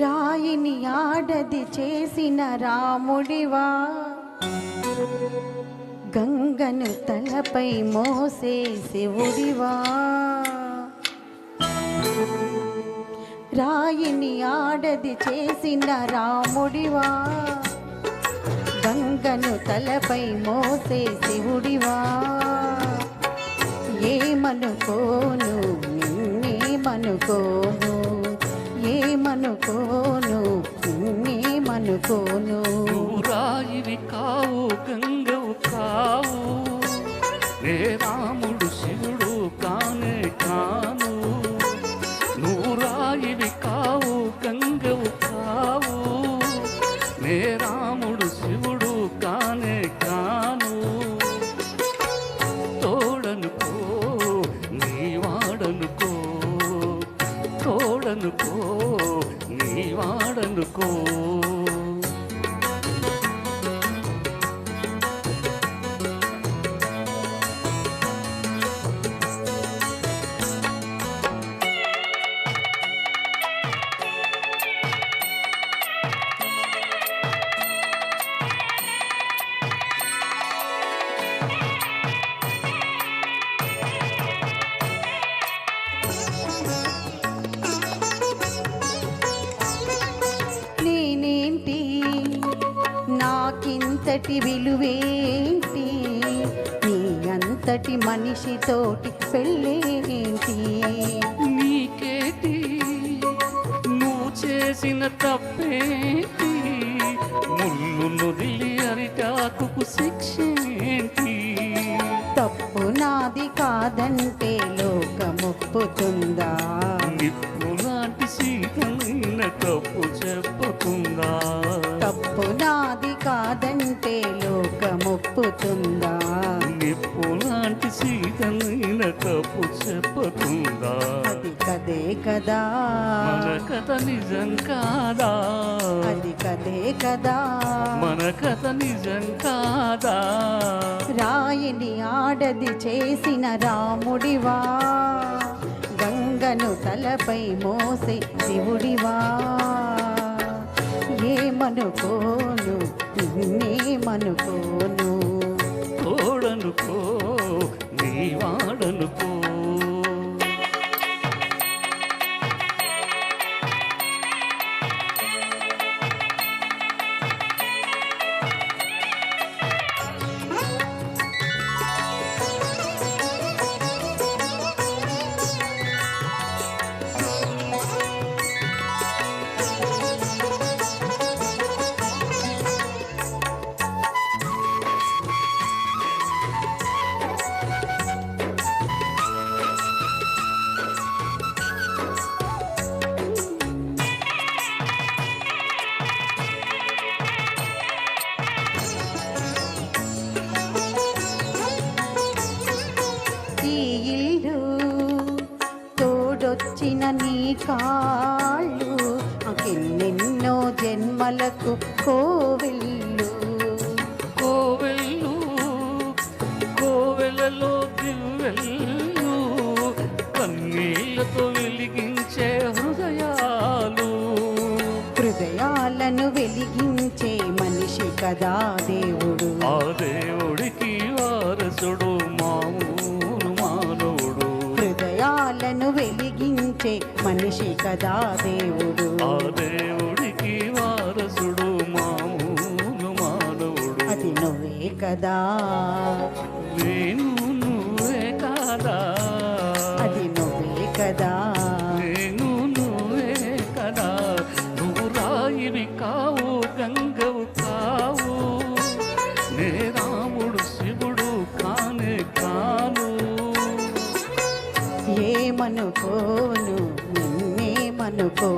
రాయిని ఆడది చేసిన రాముడివా, గంగను తలపై మోసే శివుడివా. రాయిని ఆడది చేసిన రాముడివా, గంగను తలపై మోసే శివుడివా. ఏమనుకోను నిన్నేమనుకోను, ఏమనుకోను నిన్నేమనుకోను. రాయివి కావు గంగవు కావు, నే రాముడు శివుడు కానే కాను. నువ్వు రాయివి కావు గంగవు కావు, నే రాముడు శివుడు కానే కాను. తోడనుకో నీ వాడనుకో, తోడనుకో నీ వాడనుకో. నాకింతటి విలువేంటి, నీ అంతటి మనిషితోటి పెళ్ళేంటి. నీకేటి నువ్వు చేసిన తప్పేంటి, ముళ్ళు నుదిలి అరిటాకుకు శిక్షేంటి. తప్పు నాది కాదంటే లోకమొప్పుతుందా, నిప్పు లాంటి సీతమైన తప్పు చెప్పకుందా. తప్పు నాది కాదంటే లోకమొప్పుతుందా, నిప్పు లాంటి సీతమైన తప్పు చెప్పకుందా. అది కదే కదా మన కథ నిజం కాదా, అది కదే కదా మన కథ నిజం కాదా. రాయిని ఆడది చేసిన రాముడివా, గంగను తలపై మోసే శివుడివా. ఏమనుకోను నిన్నేమనుకోను, తోడనుకో నీ వాడనుకో. తోడొచ్చిన నీ కాళ్ళు ఎన్నెన్నో జన్మలకు కోవెల్లు. కోవెల్లు కోవెలలో దివ్వెల్లు, కన్నీళ్లతో వెలిగించే హృదయాలు. హృదయాలను వెలిగించే మనిషి కదా దేవుడు, ఆ దేవుడికి వారసుడు మామూలు మానవుడు. హృదయాలను వెలిగించే మనిషి కదా దేవుడు, ఆ దేవుడికి వారసుడు మామూలు మానవుడు. అది నువ్వే కదా, నేను నువ్వే కాదా, అది నువ్వే కదా, నేను నువ్వే కదా. నువ్వు రాయివి కావు గంగవు కావు, నే రాముడు శివుడు కానే కాను. ఏమనుకోను నిన్నేమనుకో.